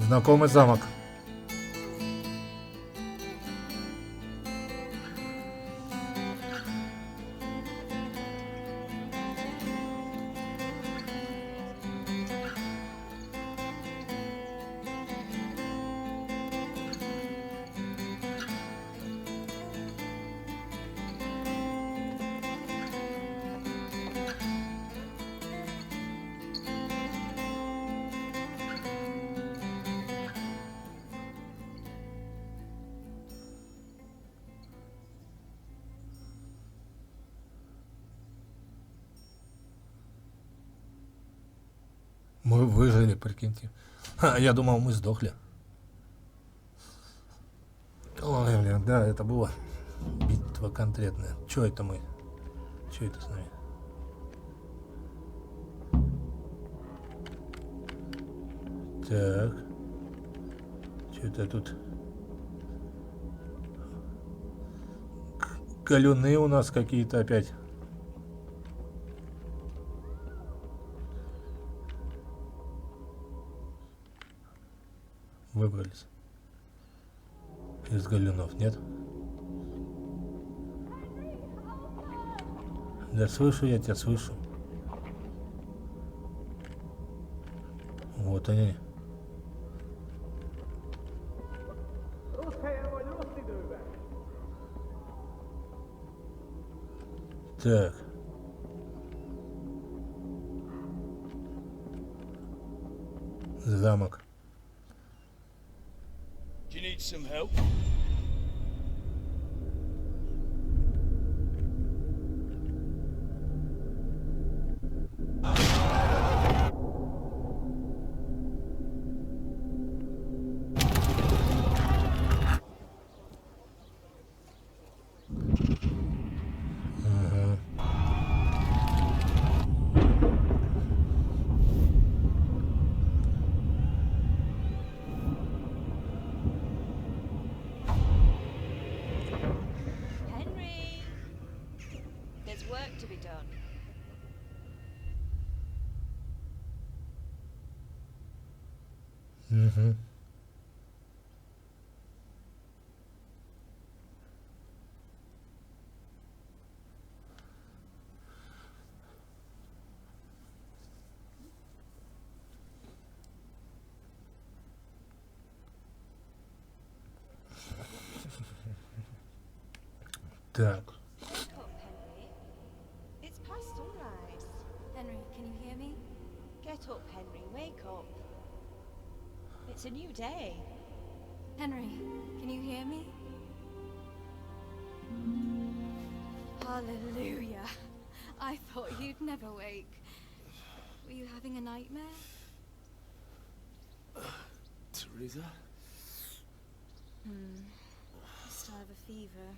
Знакомый замок. Мы выжили, прикиньте. Я думал, мы сдохли. Ой, блин, да, это была битва конкретная. Чё это мы? Чё это с нами? Так. Чё это тут? Галюны у нас какие-то опять. Выбрались из галюнов, нет? Да слышу, я тебя слышу. Вот они. Так. Замок. Do you need some help? Work to be done. Угу. Так. It's past sunrise. Henry, can you hear me? Get up, Henry. Wake up. It's a new day. Henry, can you hear me? Hallelujah. I thought you'd never wake. Were you having a nightmare? Teresa? You still have a fever.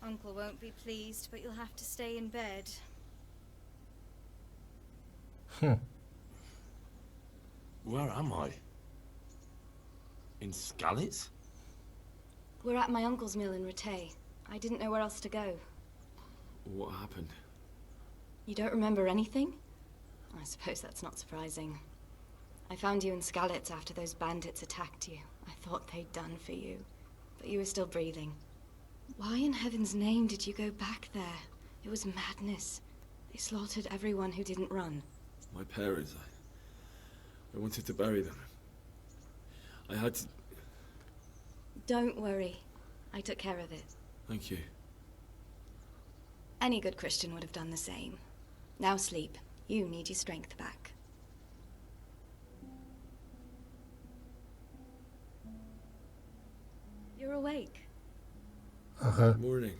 Uncle won't be pleased, but you'll have to stay in bed. Where am I? In Skalitz? We're at my uncle's mill in Rattay. I didn't know where else to go. What happened? You don't remember anything? I suppose that's not surprising. I found you in Skalitz after those bandits attacked you. I thought they'd done for you, but you were still breathing. Why in heaven's name did you go back there? It was madness. They slaughtered everyone who didn't run. My parents, I wanted to bury them. I had to... Don't worry. I took care of it. Thank you. Any good Christian would have done the same. Now sleep. You need your strength back. You're awake. Ага. Morning.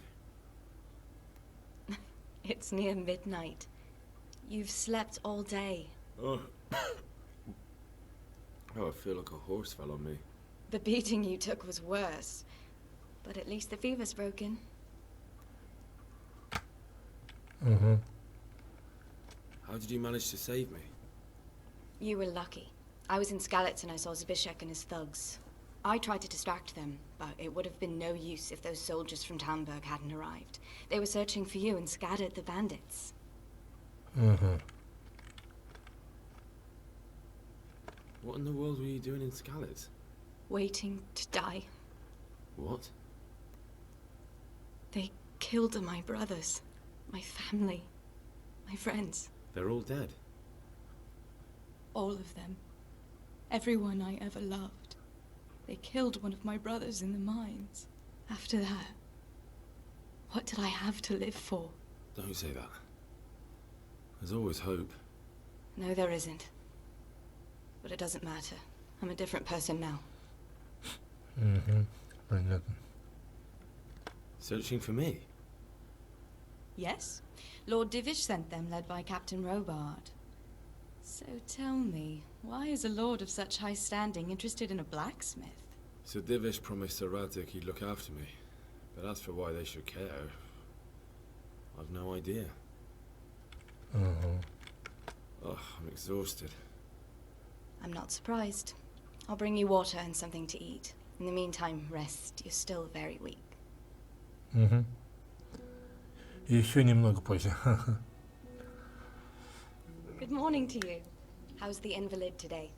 It's near midnight. You've slept all day. Oh. Oh, I feel like a horse fell on me. The beating you took was worse. But at least the fever's broken. Угу. How did you manage to save me? You were lucky. I was in Skalitz and I saw Zbyszek and his thugs. I tried to distract them, but it would have been no use if those soldiers from Talmberg hadn't arrived. They were searching for you and scattered the bandits. Угу. What in the world were you doing in Skalitz? Waiting to die. What? They killed my brothers, my family, my friends. They're all dead. All of them. Everyone I ever loved. They killed one of my brothers in the mines. After that, what did I have to live for? Don't say that. There's always hope. No, there isn't. But it doesn't matter. I'm a different person now. Понятно. Searching for me? Yes. Lord Divish sent them, led by Captain Robard. So tell me, why is a lord of such high standing interested in a blacksmith? Sir Divish promised Sir Radic he'd look after me. But as for why they should care, I've no idea. Oh, I'm exhausted. I'm not surprised. I'll bring you water and something to eat. In the meantime, rest. You're still very weak. И еще немного позже. Good morning to you. How's the invalid today?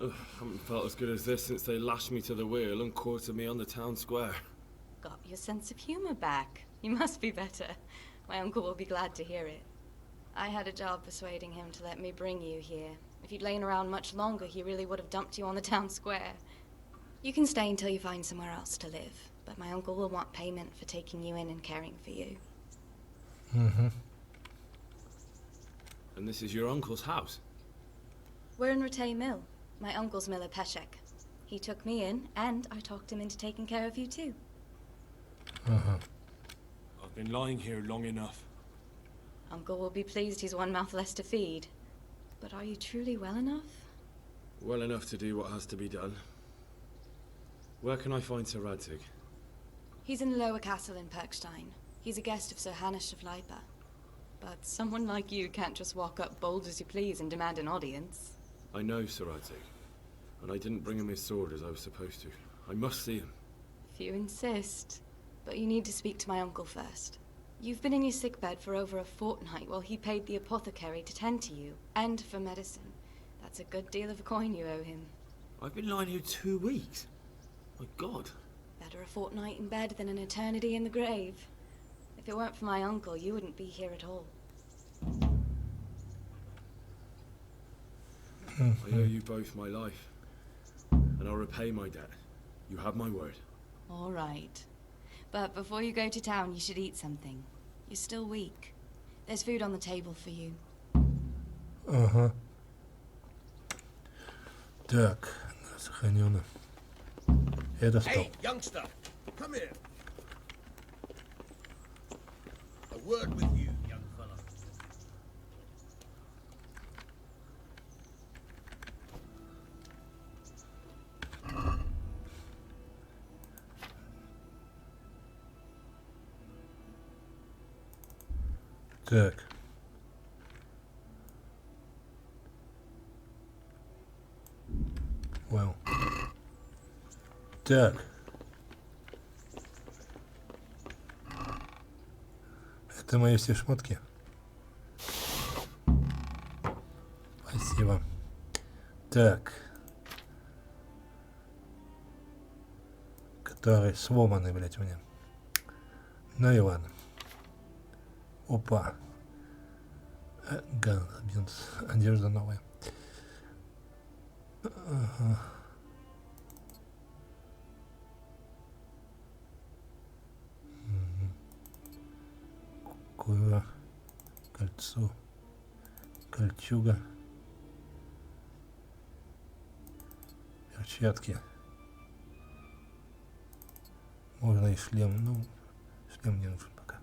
Ugh, haven't felt as good as this since they lashed me to the wheel and quartered me on the town square. Got your sense of humor back. You must be better. My uncle will be glad to hear it. I had a job persuading him to let me bring you here. If you'd lain around much longer, he really would have dumped you on the town square. You can stay until you find somewhere else to live, but my uncle will want payment for taking you in and caring for you. And this is your uncle's house? We're in Ratay Mill. My uncle's miller Peshek. He took me in, and I talked him into taking care of you too. I've been lying here long enough. Uncle will be pleased he's one mouth less to feed. But are you truly well enough? Well enough to do what has to be done. Where can I find Sir Radzig? He's in the lower castle in Perkstein. He's a guest of Sir Hanush of Leipa. But someone like you can't just walk up bold as you please and demand an audience. I know Sir Radzig, and I didn't bring him his sword as I was supposed to. I must see him. If you insist. But you need to speak to my uncle first. You've been in your sickbed for over a fortnight while he paid the apothecary to tend to you, and for medicine. That's a good deal of coin you owe him. I've been lying here 2 weeks. My God. Better a fortnight in bed than an eternity in the grave. If it weren't for my uncle, you wouldn't be here at all. I owe you both my life, and I'll repay my debt. You have my word. All right. But before you go to town, you should eat something. You're still weak. There's food on the table for you. Так, сохранено. Это что? Hey, youngster, come here. A word with you, young fella. Так. Вау. Так. Это мои все шмотки. Спасибо. Так. Которые сломаны, блять, у меня. Ну и ладно. Опа. Бинс. Одежда новая. Ага. Кура. Кольцо. Кольчуга. Перчатки. Можно и шлем. Ну, шлем не нужен пока.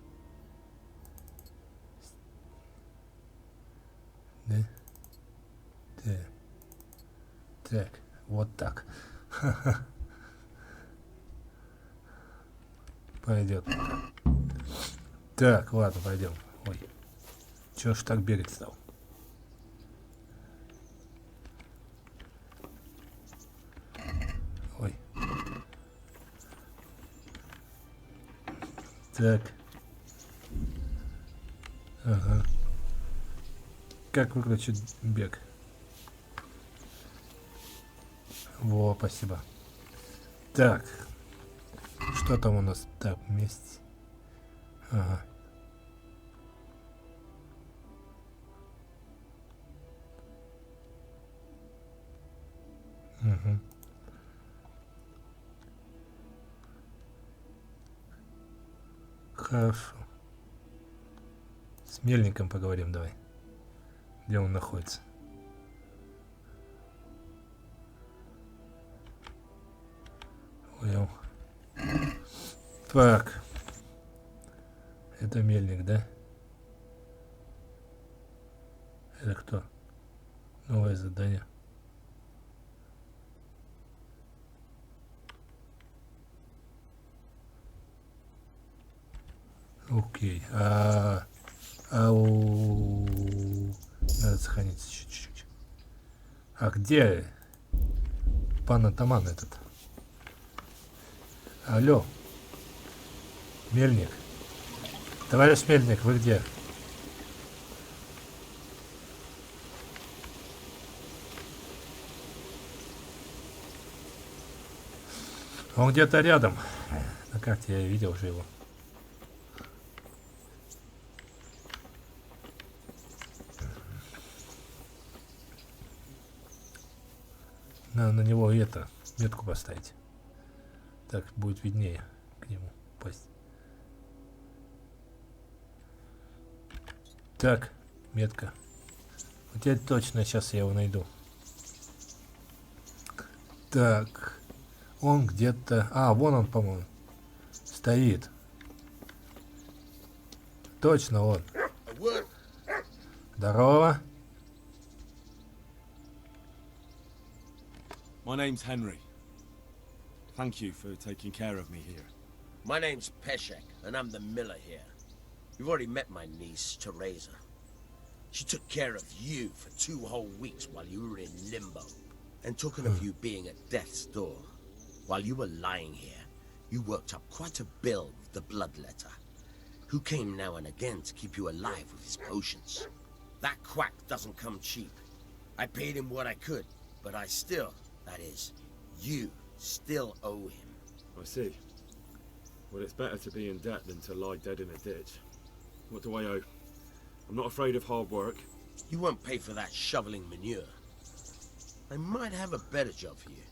Да? Да. Так, вот так. Пойдет. Так, ладно, пойдем. Ой, чё ж так бегать стал? Ой. Так. Ага. Как выключить бег? Во, спасибо. Так. Что там у нас? Так, вместе. Ага. Угу. Хорошо. С мельником поговорим давай. Где он находится? Понял. Так. Это мельник, да? Это кто? Новое задание. Окей. Надо сохранить чуть-чуть. А где пан атаман этот? Алло. Мельник. Товарищ Мельник, вы где? Он где-то рядом. На карте я видел уже его. Надо на него это, метку поставить. Так будет виднее к нему попасть. Так, метка. Вот теперь точно сейчас я его найду. Так. Он где-то... А, вон он, по-моему. Стоит. Точно он. Здорово. My name's Henry. Thank you for taking care of me here. My name's Peshek, and I'm the miller here. You've already met my niece, Teresa. She took care of you for 2 whole weeks while you were in limbo. And talking of you being at death's door, while you were lying here, you worked up quite a bill with the bloodletter, who came now and again to keep you alive with his potions. That quack doesn't come cheap. I paid him what I could, but I still, that is, you still owe him. I see. Well, it's better to be in debt than to lie dead in a ditch. What do I owe? I'm not afraid of hard work. You won't pay for that shoveling manure. I might have a better job for you.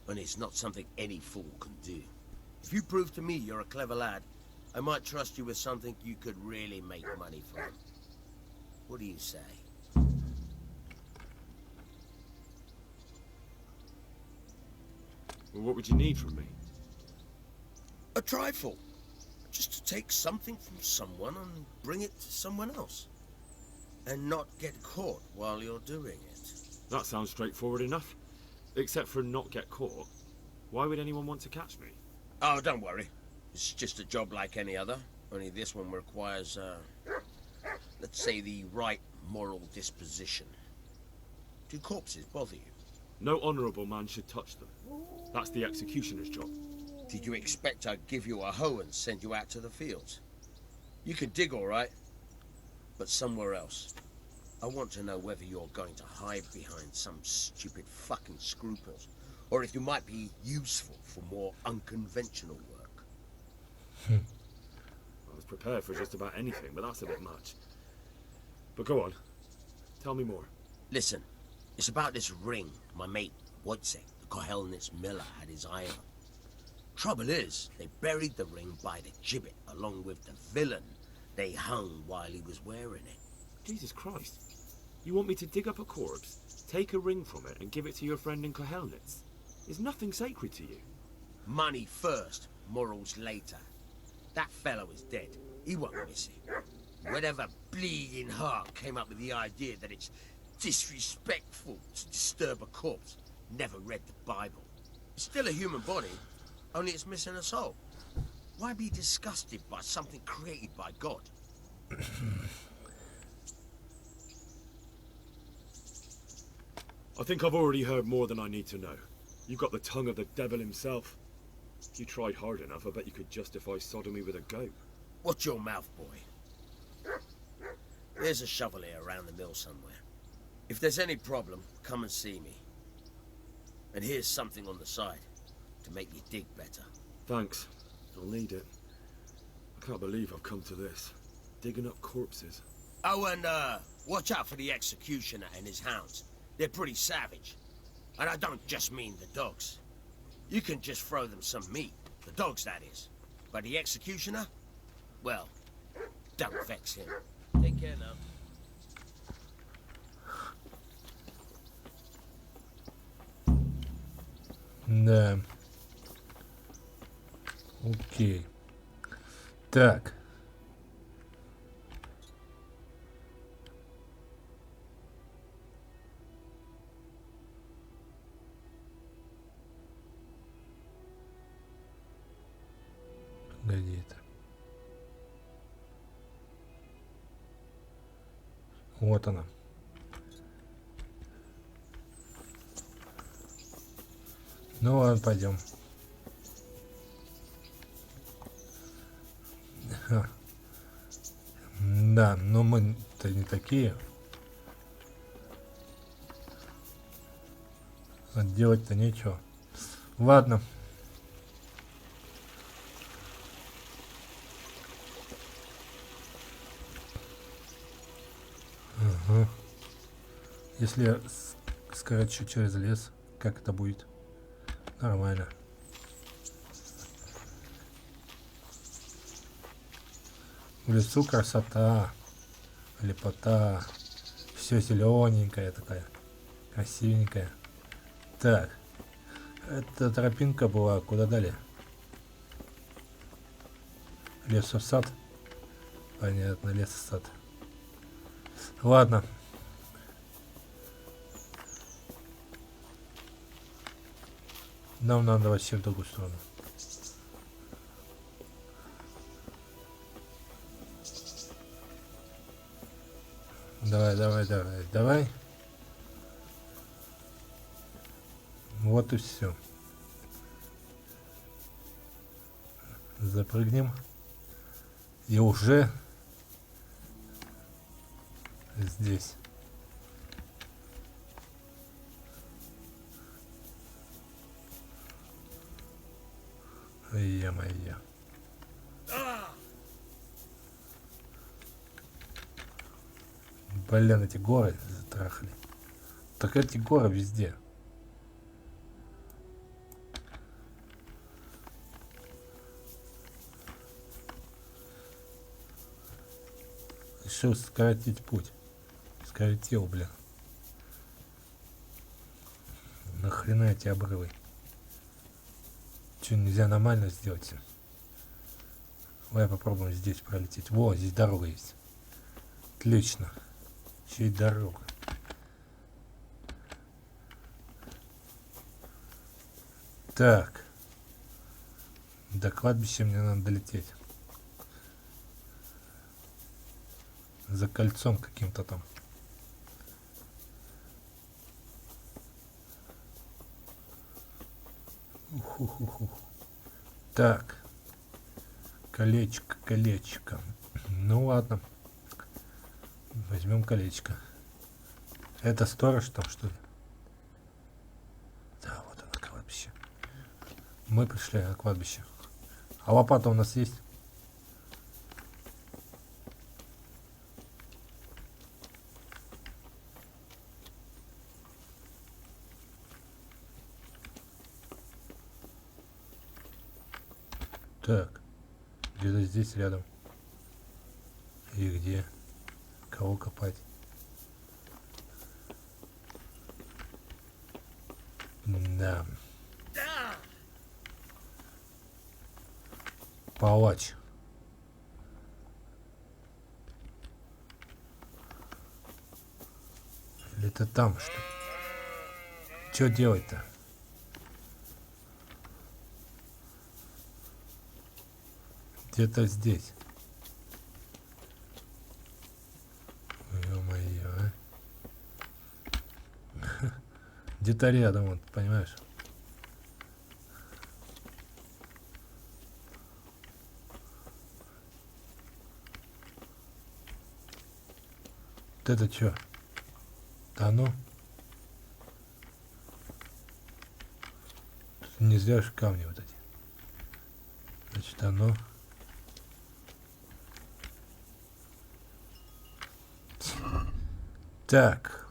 And it's not something any fool can do. If you prove to me you're a clever lad, I might trust you with something you could really make money from. What do you say? Well, what would you need from me? A trifle. Just to take something from someone and bring it to someone else. And not get caught while you're doing it. That sounds straightforward enough. Except for not get caught. Why would anyone want to catch me? Oh, don't worry. It's just a job like any other. Only this one requires, let's say, the right moral disposition. Do corpses bother you? No honourable man should touch them. That's the executioner's job. Did you expect I'd give you a hoe and send you out to the fields? You can dig all right, but somewhere else. I want to know whether you're going to hide behind some stupid fucking scruples, or if you might be useful for more unconventional work. I was prepared for just about anything, but that's a bit much. But go on. Tell me more. Listen, it's about this ring my mate, Wojciech, the Kohelnitz miller, had his eye on. Trouble is, they buried the ring by the gibbet along with the villain they hung while he was wearing it. Jesus Christ. You want me to dig up a corpse, take a ring from it, and give it to your friend in Kohelnitz? Is nothing sacred to you? Money first, morals later. That fellow is dead. He won't miss it. Whatever bleeding heart came up with the idea that it's disrespectful to disturb a corpse never read the Bible. It's still a human body, only it's missing a soul. Why be disgusted by something created by God? I think I've already heard more than I need to know. You've got the tongue of the devil himself. If you tried hard enough, I bet you could justify sodomy with a goat. Watch your mouth, boy. There's a shovel here around the mill somewhere. If there's any problem, come and see me. And here's something on the side to make you dig better. Thanks. I'll need it. I can't believe I've come to this. Digging up corpses. Oh, and watch out for the executioner and his hounds. They're pretty savage. And I don't just mean the dogs. You can just throw them some meat. The dogs, that is. But the executioner? Well, don't vex him. Take care now. Да. Окей. Так. Погоди это. Вот она. Ну ладно, пойдем. Да, но мы-то не такие. А делать-то нечего. Ладно. Ага. Если я скорочу через лес, как это будет? Нормально. В лесу красота, лепота, все зелененькое такая, красивенькая. Так, эта тропинка была куда далее? Лесосад. Понятно, лесосад. Ладно. Нам надо вообще в другую сторону. Давай, давай, давай, давай. Вот и все. Запрыгнем. И уже здесь. Е-мое. Блин, эти горы затрахали. Так эти горы везде. Решил сократить путь. Скоротил, блин. Нахрена эти обрывы? Че, нельзя нормально сделать? Давай попробуем здесь пролететь. Во, здесь дорога есть. Отлично. Еще и дорога. Так. До кладбища мне надо долететь. За кольцом каким-то там. Уху-ху-ху. Так. Колечко, колечко. Ну ладно. Возьмем колечко. Это сторож там, что ли? Да, вот оно, кладбище. Мы пришли на кладбище. А лопата у нас есть? Так. Где-то здесь рядом. И где? Кого копать? Да. Палач. Или это там что? Что делать-то? Где-то здесь. Ё-моё, а? Где-то рядом, вот, понимаешь? Вот это что? Да ну? Не зря же камни вот эти. Значит, оно... Так.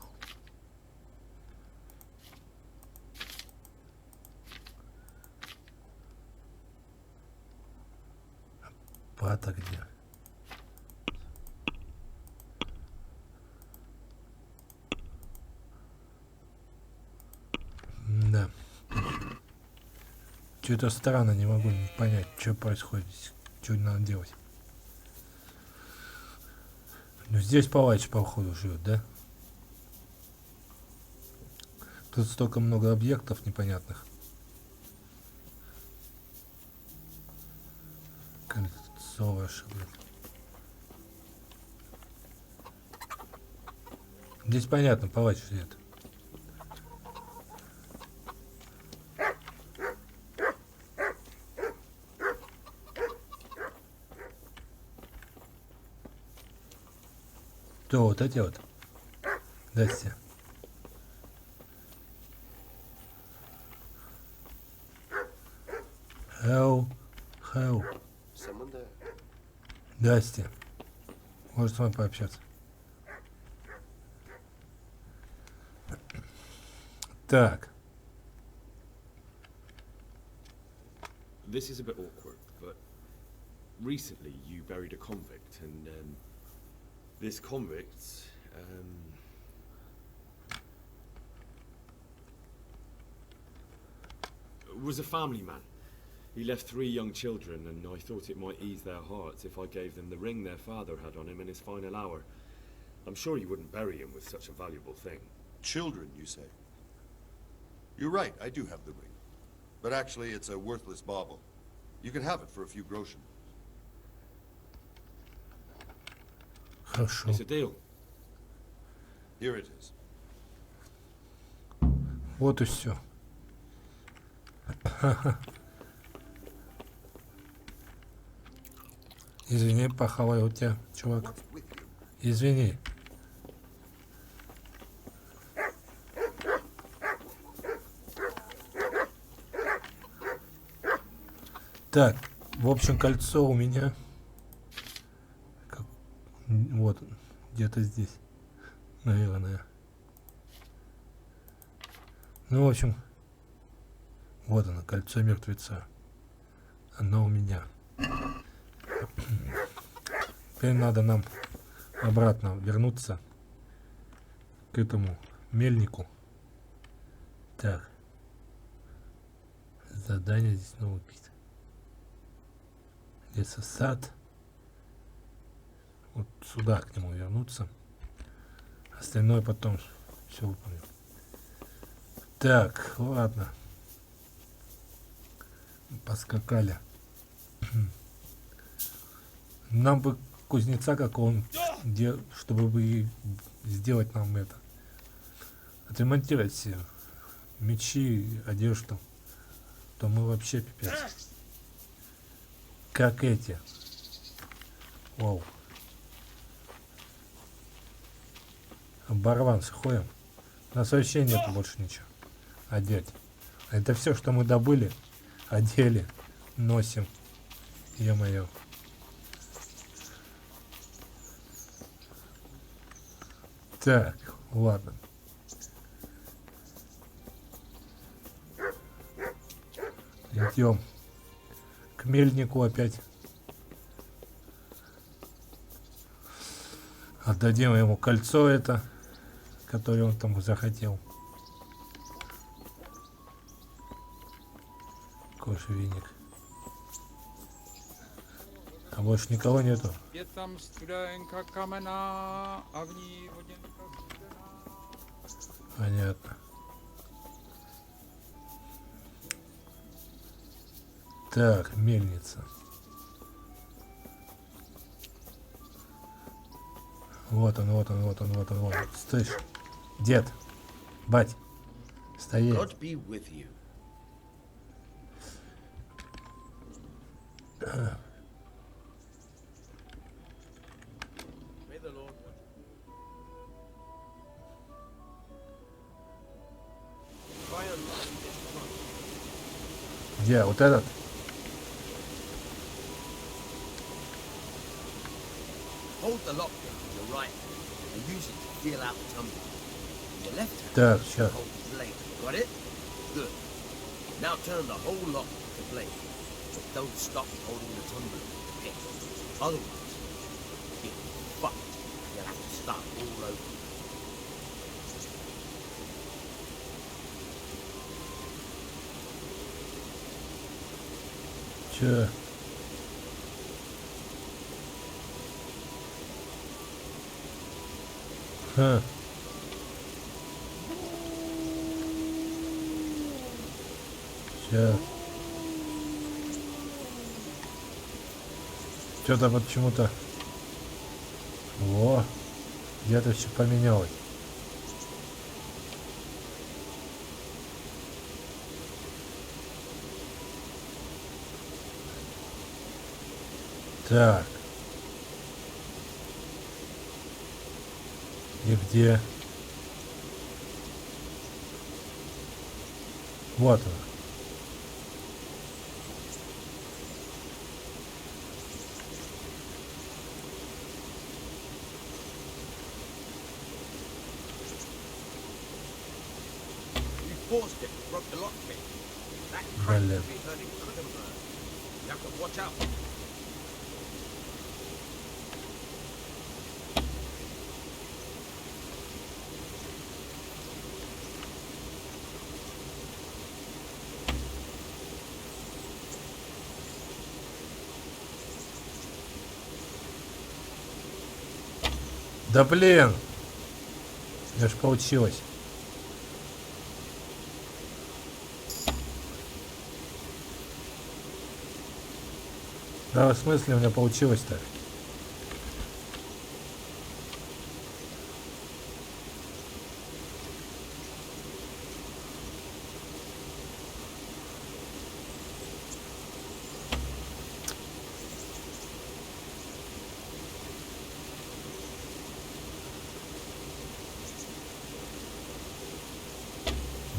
Пата где? Да. Что-то странно, не могу понять, что происходит здесь, что надо делать. Ну, здесь палач, походу, живет, да? Тут столько много объектов непонятных. Кольцо ваше, блин. Здесь понятно, палач живет. Кто вот эти вот? Здрасте. Hello. Hello. Здрасте. Может с вами пообщаться? Так. This is a bit awkward, but recently you buried a convict, and this convict was a family man. He left 3 young children, and I thought it might ease their hearts if I gave them the ring their father had on him in his final hour. I'm sure you wouldn't bury him with such a valuable thing. Children, you say? You're right, I do have the ring. But actually, it's a worthless bauble. You can have it for a few groschen. Хорошо. It's a deal. Here it is. Вот и все. Извини, похавал тебя, чувак. Извини. Так, в общем, кольцо у меня. Вот, где-то здесь, наверное. Ну, в общем, вот оно, кольцо мертвеца. Оно у меня. Теперь надо нам обратно вернуться к этому мельнику. Так. Задание здесь снова пить. Лесосад. Вот сюда к нему вернуться. Остальное потом все выполню. Так, ладно. Поскакали. Нам бы кузнеца какого-нибудь, чтобы бы сделать нам это. Отремонтировать все мечи, одежду. То мы вообще пипец. Как эти. Вау. Оборванцы ходим. У нас вообще нету больше ничего одеть. Это все, что мы добыли, одели, носим. Е-мое. Так, ладно. Идем к мельнику опять. Отдадим ему кольцо это, которое он там захотел. Кофевиник. А больше никого нету. Понятно. Так, мельница. Вот он, вот он, вот он, вот он, вот он. Слышь, дед, бать, стоять. God be with you. May the Lord watch you. By and large, this month, Где? Вот этот? Hold the lockpick in your right hand and use it to feel out the tumbler. In your left hand, Так, you сейчас. hold the blade. Got it? Good. Now turn the whole lock to the blade. But don't stop holding the tumbler with the pick. Otherwise, you'll be fucked. You'll have to start all over. Че? Ха. Сейчас. Что-то почему-то. Во. Где-то все поменялось. Так. И где? Вот он. You forced it, broke the lockpick. That Блин. crank could be hurting Gutenberg. You have to watch out. Да блин! Я ж получилось. Да, в смысле у меня получилось-то?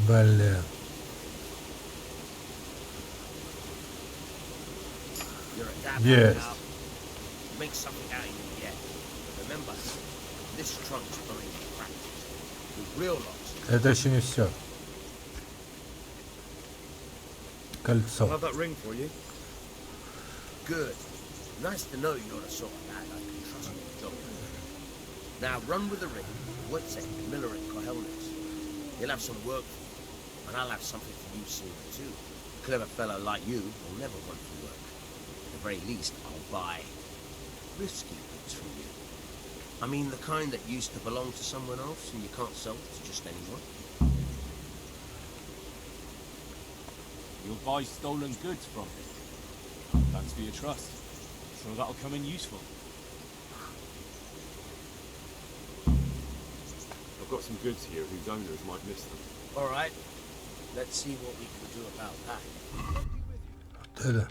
Блин. You're a dab Yes. now. Make something out of you yet. Remember, this trunk's only practice. With real locks, Это еще не все. Кольцо. I'll have that ring for you. good. Nice to know you're the sort of lad I can trust with the job. Now run with the ring, Wojciech, Miller and Kohelnis. He'll have some work for you, and I'll have something for you soon too. A clever fellow like you will never want for work. At the very least, I'll buy risky goods from you. I mean the kind that used to belong to someone else and you can't sell it to just anyone. You'll buy stolen goods from me. Thanks for your trust. So that'll come in useful. I've got some goods here whose owners might miss them. All right, let's see what we can do about that. Вот это.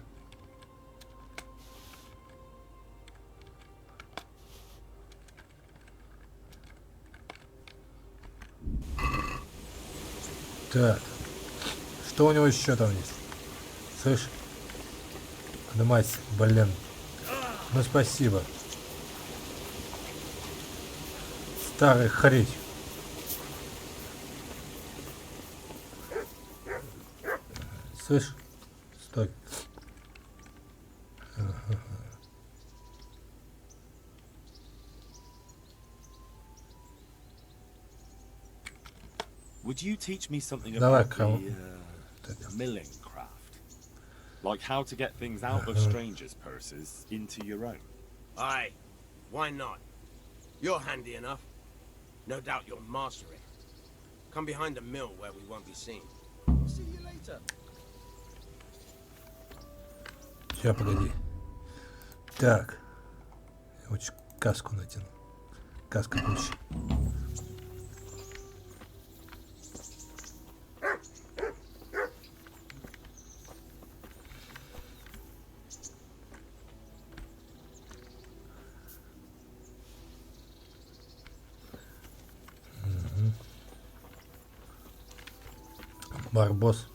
Так. Что у него еще там есть? Слышь? Поднимайся, блин. Ну спасибо. Старый хрень. Слышь? Стой. Would you teach me something Давай, about кого? the milling craft? Like how to get things out of strangers' purses into your own? Aye, why not? You're handy enough. No doubt you'll master it. Come behind the mill where we won't be seen. See you later. Сейчас, погоди. Так. Я лучше каску натяну. Каска лучше. Барбос.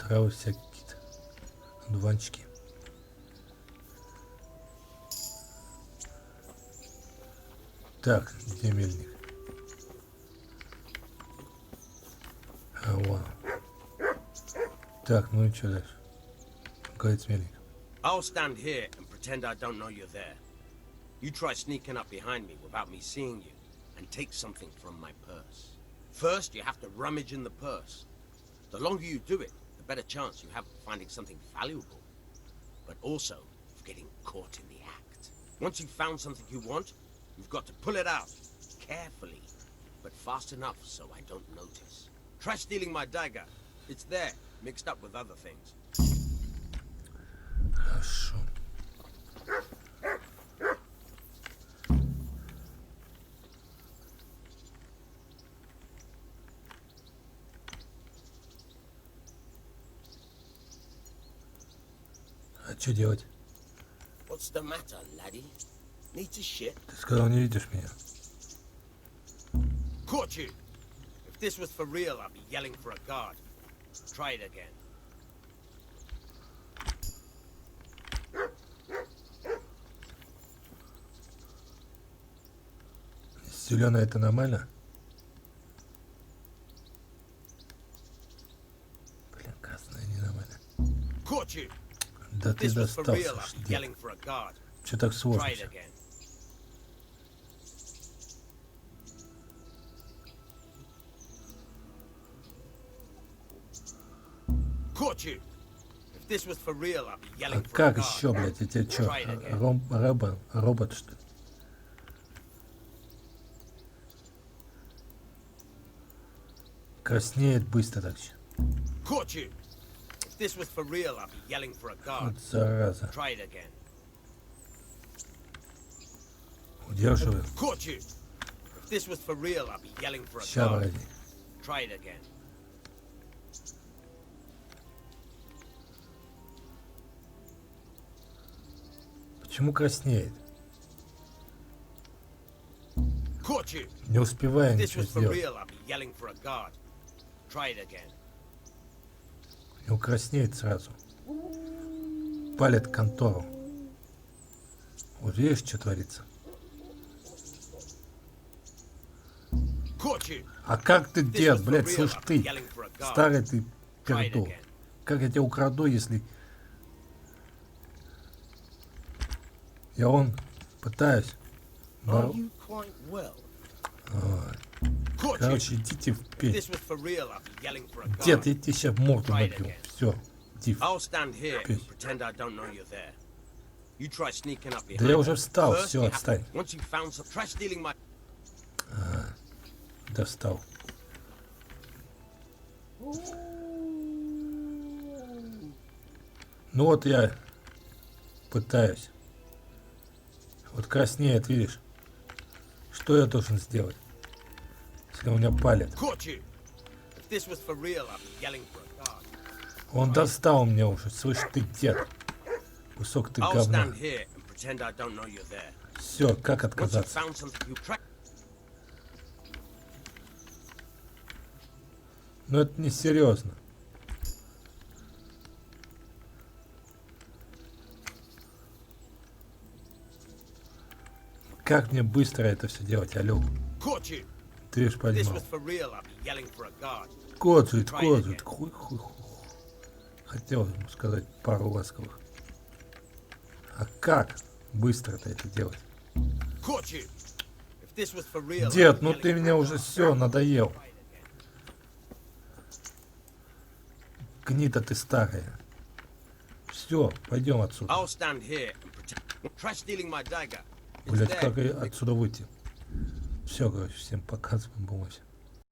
Травы всякие какие-то. Дуванчики. Так, где мельник? А, вон. Так, ну и что дальше? Говорит мельник. I'll stand here and pretend I don't know you're there. You try sneaking up behind me without me seeing you, and take something from my purse. First, you have to rummage in the purse. The longer you do it, the better chance you have of finding something valuable, but also of getting caught in the act. Once you've found something you want, you've got to pull it out, carefully, but fast enough so I don't notice. Try stealing my dagger. It's there, mixed up with other things. Хорошо. А что делать? What's the matter, laddie? Need to shit? Ты сказал, не видишь меня. Caught you! If this was for real, I'd be yelling for a guard. Try it again. Зеленая это нормально? Блин, красная ненормально. Caught you! Да If ты this was for real, достался, I'd be дед. yelling for a guard. Че так сложно? Try it again. Caught you! If this was for real, I'd be А yelling for a как guard. еще, блядь, я тебе что, Try it again. робот, что ли? Краснеет быстро так все. Caught you! If this was for real, I'd be yelling for a guard. Вот зараза. Try it again. Удерживаю. Caught you! If this was for real, I'd be yelling for a Ща, guard. вроде. Try it again. Почему краснеет? Caught you! Не успеваю If this ничего was for сделать. real, I'd be yelling for a guard. Try it again. Не краснеет сразу. Палит контору. Вот видишь, что творится? Caught you! А как ты, If this дед, was for блядь, real, слышь I'd be ты, yelling for a guard. старый ты Try it пердул. again. Как я тебя украду, если... Я пытаюсь. Are you quite well? Caught you! Короче, идите в If пень. this was for real, I'd be yelling for a guard. Дед, я тебе сейчас морду Try it набью. again. Все, див. I'll stand here Пень. and pretend I don't know you're there. You try sneaking up behind Да я уже me. встал, First, все, you have- отстань. Once you've found some, try stealing my. Достал. Ну вот я пытаюсь. Вот краснеет, видишь? Что я должен сделать, если у меня палит? Caught you! If this was for real, I'd be yelling for a guard. Он достал меня уже, слышь ты, дед. Кусок ты I'll говна. stand here and pretend I don't know you're there. Все, как Once you've отказаться? found something, you try. Ну это не серьезно. Как мне быстро это все делать, алло? Caught you! Ты ж If this понимал. was for real, I'd be yelling for a guard. Кодзует, Try it кодзует, again. хуй. Хотел ему сказать пару ласковых. А как быстро-то это делать? Caught you! If this was for real, I'd Дед, be ну yelling ты for a меня уже guard. все надоел. Try it again. Гнида ты старая. Все, пойдем отсюда. I'll stand here and pretend. Try stealing my dagger. It's Блять, there. как и отсюда выйти? Все, короче, всем показываем, бумаги.